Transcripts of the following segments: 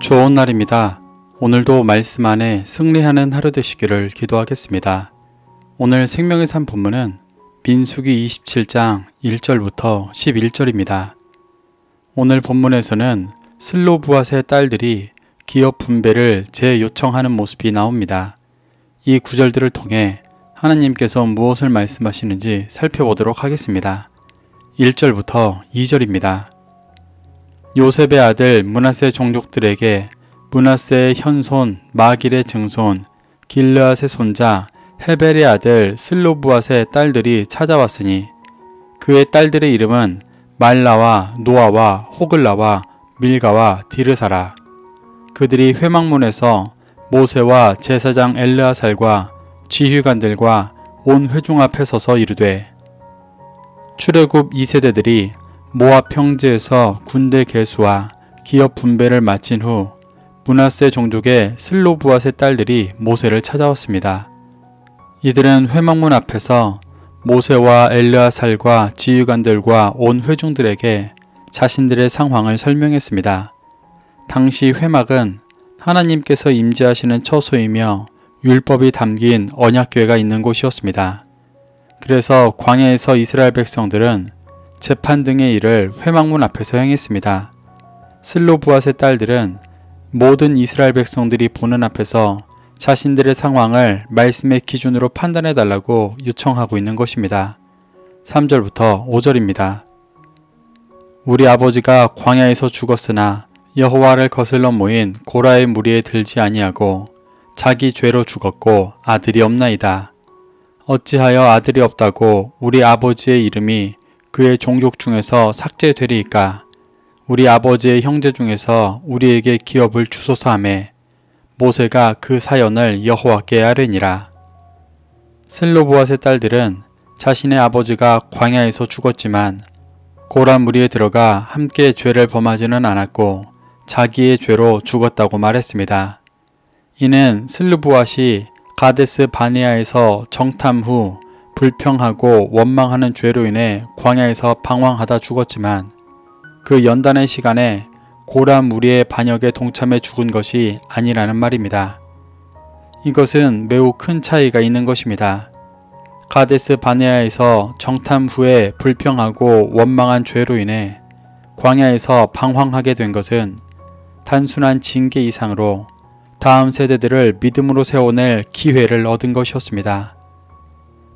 좋은 날입니다. 오늘도 말씀 안에 승리하는 하루 되시기를 기도하겠습니다. 오늘 생명의 산 본문은 민수기 27장 1절부터 11절입니다. 오늘 본문에서는 슬로브앗의 딸들이 기업 분배를 재요청하는 모습이 나옵니다. 이 구절들을 통해 하나님께서 무엇을 말씀하시는지 살펴보도록 하겠습니다. 1절부터 2절입니다. 요셉의 아들 므낫세 종족들에게 므낫세의 현손 마길의 증손 길르앗의 손자 헤벨의 아들 슬로브앗의 딸들이 찾아왔으니 그의 딸들의 이름은 말라와 노아와 호글라와 밀가와 디르사라. 그들이 회막문에서 모세와 제사장 엘르아살과 지휘관들과 온 회중 앞에 서서 이르되 출애굽 2세대들이 모압 평지에서 군대 계수와 기업 분배를 마친 후 므낫세 종족의 슬로브앗의 딸들이 모세를 찾아왔습니다. 이들은 회막문 앞에서 모세와 엘르아살과 지휘관들과 온 회중들에게 자신들의 상황을 설명했습니다. 당시 회막은 하나님께서 임재하시는 처소이며 율법이 담긴 언약궤가 있는 곳이었습니다. 그래서 광야에서 이스라엘 백성들은 재판 등의 일을 회막문 앞에서 행했습니다. 슬로브앗의 딸들은 모든 이스라엘 백성들이 보는 앞에서 자신들의 상황을 말씀의 기준으로 판단해 달라고 요청하고 있는 것입니다. 3절부터 5절입니다. 우리 아버지가 광야에서 죽었으나 여호와를 거슬러 모인 고라의 무리에 들지 아니하고 자기 죄로 죽었고 아들이 없나이다. 어찌하여 아들이 없다고 우리 아버지의 이름이 그의 종족 중에서 삭제되리이까? 우리 아버지의 형제 중에서 우리에게 기업을 주소서 하매 모세가 그 사연을 여호와께 아뢰니라. 슬로브앗의 딸들은 자신의 아버지가 광야에서 죽었지만 고라 무리에 들어가 함께 죄를 범하지는 않았고 자기의 죄로 죽었다고 말했습니다. 이는 슬로브앗이 가데스 바네아에서 정탐 후 불평하고 원망하는 죄로 인해 광야에서 방황하다 죽었지만 그 연단의 시간에 고라 무리의 반역에 동참해 죽은 것이 아니라는 말입니다. 이것은 매우 큰 차이가 있는 것입니다. 가데스 바네아에서 정탐 후에 불평하고 원망한 죄로 인해 광야에서 방황하게 된 것은 단순한 징계 이상으로 다음 세대들을 믿음으로 세워낼 기회를 얻은 것이었습니다.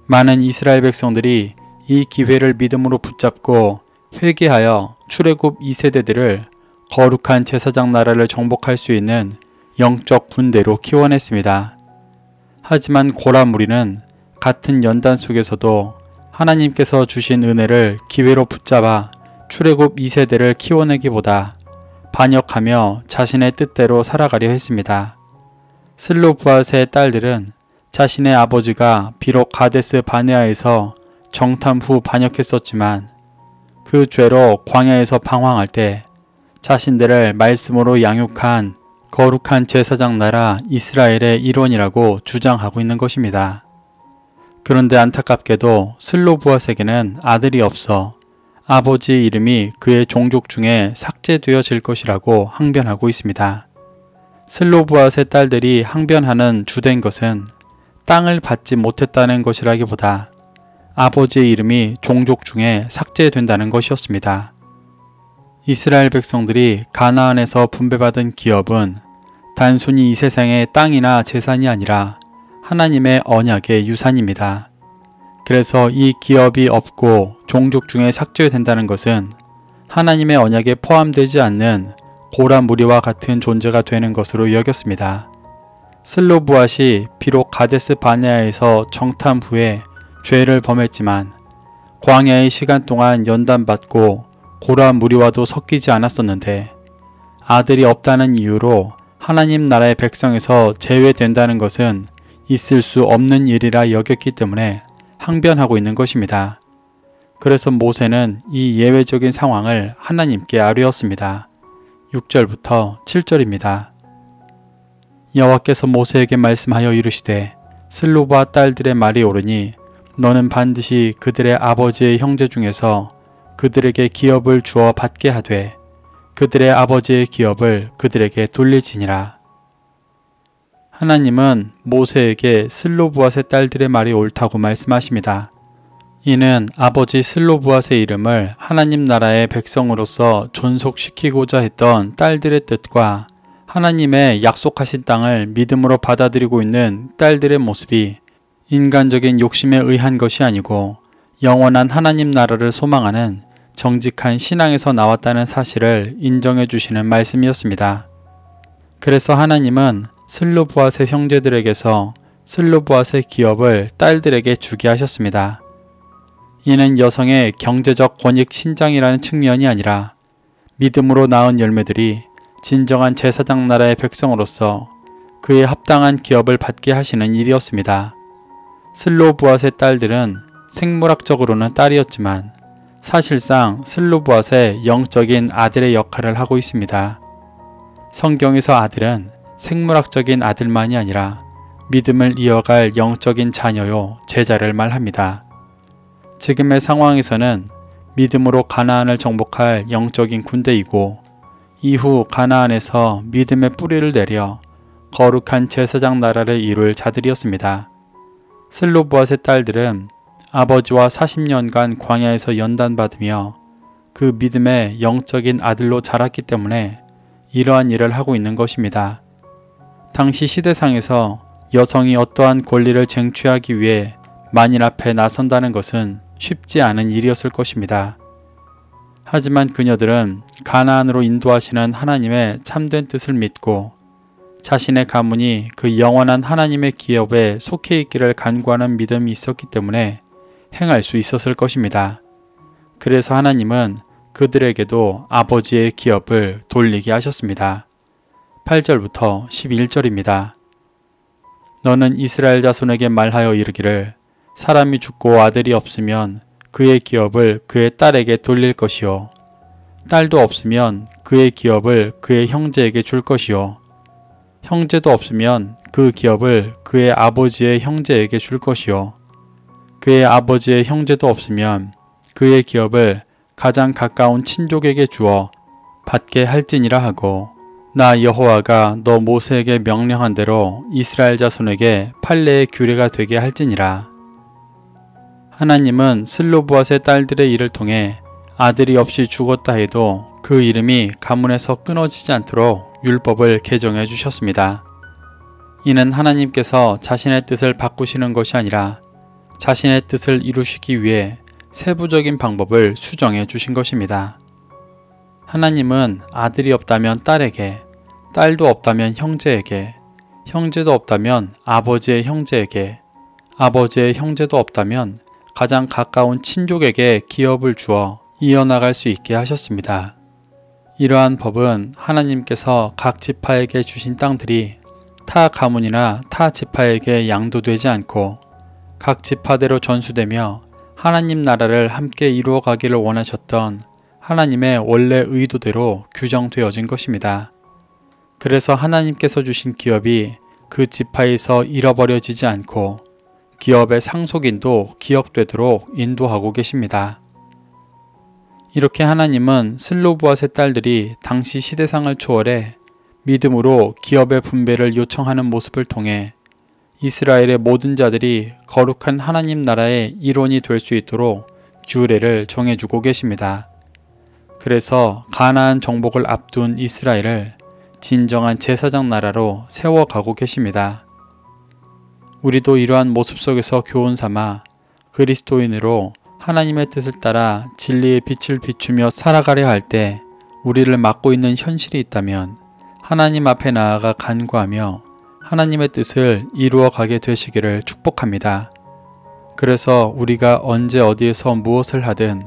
많은 이스라엘 백성들이 이 기회를 믿음으로 붙잡고 회개하여 출애굽 2세대들을 거룩한 제사장 나라를 정복할 수 있는 영적 군대로 키워냈습니다. 하지만 고라 무리는 같은 연단 속에서도 하나님께서 주신 은혜를 기회로 붙잡아 출애굽 2세대를 키워내기보다 반역하며 자신의 뜻대로 살아가려 했습니다. 슬로브앗의 딸들은 자신의 아버지가 비록 가데스 바네아에서 정탐 후 반역했었지만 그 죄로 광야에서 방황할 때 자신들을 말씀으로 양육한 거룩한 제사장 나라 이스라엘의 일원이라고 주장하고 있는 것입니다. 그런데 안타깝게도 슬로브앗에게는 아들이 없어 아버지의 이름이 그의 종족 중에 삭제되어질 것이라고 항변하고 있습니다. 슬로브앗의 딸들이 항변하는 주된 것은 땅을 받지 못했다는 것이라기보다 아버지의 이름이 종족 중에 삭제된다는 것이었습니다. 이스라엘 백성들이 가나안에서 분배받은 기업은 단순히 이 세상의 땅이나 재산이 아니라 하나님의 언약의 유산입니다. 그래서 이 기업이 없고 종족 중에 삭제된다는 것은 하나님의 언약에 포함되지 않는 고라 무리와 같은 존재가 되는 것으로 여겼습니다. 슬로브앗이 비록 가데스 바네아에서 정탐 후에 죄를 범했지만 광야의 시간 동안 연단받고 고라 무리와도 섞이지 않았었는데 아들이 없다는 이유로 하나님 나라의 백성에서 제외된다는 것은 있을 수 없는 일이라 여겼기 때문에 항변하고 있는 것입니다. 그래서 모세는 이 예외적인 상황을 하나님께 아뢰었습니다. 6절부터 7절입니다. 여호와께서 모세에게 말씀하여 이르시되 슬로브앗 딸들의 말이 옳으니 너는 반드시 그들의 아버지의 형제 중에서 그들에게 기업을 주어 받게 하되 그들의 아버지의 기업을 그들에게 돌릴지니라. 하나님은 모세에게 슬로브앗의 딸들의 말이 옳다고 말씀하십니다. 이는 아버지 슬로브앗의 이름을 하나님 나라의 백성으로서 존속시키고자 했던 딸들의 뜻과 하나님의 약속하신 땅을 믿음으로 받아들이고 있는 딸들의 모습이 인간적인 욕심에 의한 것이 아니고 영원한 하나님 나라를 소망하는 정직한 신앙에서 나왔다는 사실을 인정해 주시는 말씀이었습니다. 그래서 하나님은 슬로브앗의 형제들에게서 슬로브앗의 기업을 딸들에게 주게 하셨습니다. 이는 여성의 경제적 권익 신장이라는 측면이 아니라 믿음으로 낳은 열매들이 진정한 제사장 나라의 백성으로서 그에 합당한 기업을 받게 하시는 일이었습니다. 슬로브앗의 딸들은 생물학적으로는 딸이었지만 사실상 슬로브앗의 영적인 아들의 역할을 하고 있습니다. 성경에서 아들은 생물학적인 아들만이 아니라 믿음을 이어갈 영적인 자녀요, 제자를 말합니다. 지금의 상황에서는 믿음으로 가나안을 정복할 영적인 군대이고 이후 가나안에서 믿음의 뿌리를 내려 거룩한 제사장 나라를 이룰 자들이었습니다. 슬로브앗의 딸들은 아버지와 40년간 광야에서 연단받으며 그 믿음의 영적인 아들로 자랐기 때문에 이러한 일을 하고 있는 것입니다. 당시 시대상에서 여성이 어떠한 권리를 쟁취하기 위해 만인 앞에 나선다는 것은 쉽지 않은 일이었을 것입니다. 하지만 그녀들은 가나안으로 인도하시는 하나님의 참된 뜻을 믿고 자신의 가문이 그 영원한 하나님의 기업에 속해 있기를 간구하는 믿음이 있었기 때문에 행할 수 있었을 것입니다. 그래서 하나님은 그들에게도 아버지의 기업을 돌리게 하셨습니다. 8절부터 11절입니다. 너는 이스라엘 자손에게 말하여 이르기를 사람이 죽고 아들이 없으면 그의 기업을 그의 딸에게 돌릴 것이요 딸도 없으면 그의 기업을 그의 형제에게 줄 것이요 형제도 없으면 그 기업을 그의 아버지의 형제에게 줄 것이요 그의 아버지의 형제도 없으면 그의 기업을 가장 가까운 친족에게 주어 받게 할지니라 하고 나 여호와가 너 모세에게 명령한 대로 이스라엘 자손에게 판례의 규례가 되게 할지니라. 하나님은 슬로브앗의 딸들의 일을 통해 아들이 없이 죽었다 해도 그 이름이 가문에서 끊어지지 않도록 율법을 개정해 주셨습니다. 이는 하나님께서 자신의 뜻을 바꾸시는 것이 아니라 자신의 뜻을 이루시기 위해 세부적인 방법을 수정해 주신 것입니다. 하나님은 아들이 없다면 딸에게, 딸도 없다면 형제에게, 형제도 없다면 아버지의 형제에게, 아버지의 형제도 없다면 가장 가까운 친족에게 기업을 주어 이어나갈 수 있게 하셨습니다. 이러한 법은 하나님께서 각 지파에게 주신 땅들이 타 가문이나 타 지파에게 양도되지 않고 각 지파대로 전수되며 하나님 나라를 함께 이루어가기를 원하셨던 하나님의 원래 의도대로 규정되어진 것입니다. 그래서 하나님께서 주신 기업이 그 지파에서 잃어버려지지 않고 기업의 상속인도 기억되도록 인도하고 계십니다. 이렇게 하나님은 슬로브앗의 딸들이 당시 시대상을 초월해 믿음으로 기업의 분배를 요청하는 모습을 통해 이스라엘의 모든 자들이 거룩한 하나님 나라의 일원이 될 수 있도록 규례를 정해주고 계십니다. 그래서 가나안 정복을 앞둔 이스라엘을 진정한 제사장 나라로 세워가고 계십니다. 우리도 이러한 모습 속에서 교훈 삼아 그리스도인으로 하나님의 뜻을 따라 진리의 빛을 비추며 살아가려 할 때 우리를 막고 있는 현실이 있다면 하나님 앞에 나아가 간구하며 하나님의 뜻을 이루어 가게 되시기를 축복합니다. 그래서 우리가 언제 어디에서 무엇을 하든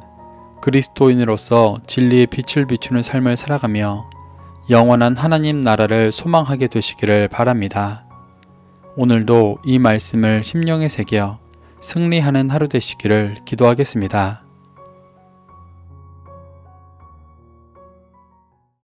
그리스도인으로서 진리의 빛을 비추는 삶을 살아가며 영원한 하나님 나라를 소망하게 되시기를 바랍니다. 오늘도 이 말씀을 심령에 새겨 승리하는 하루 되시기를 기도하겠습니다.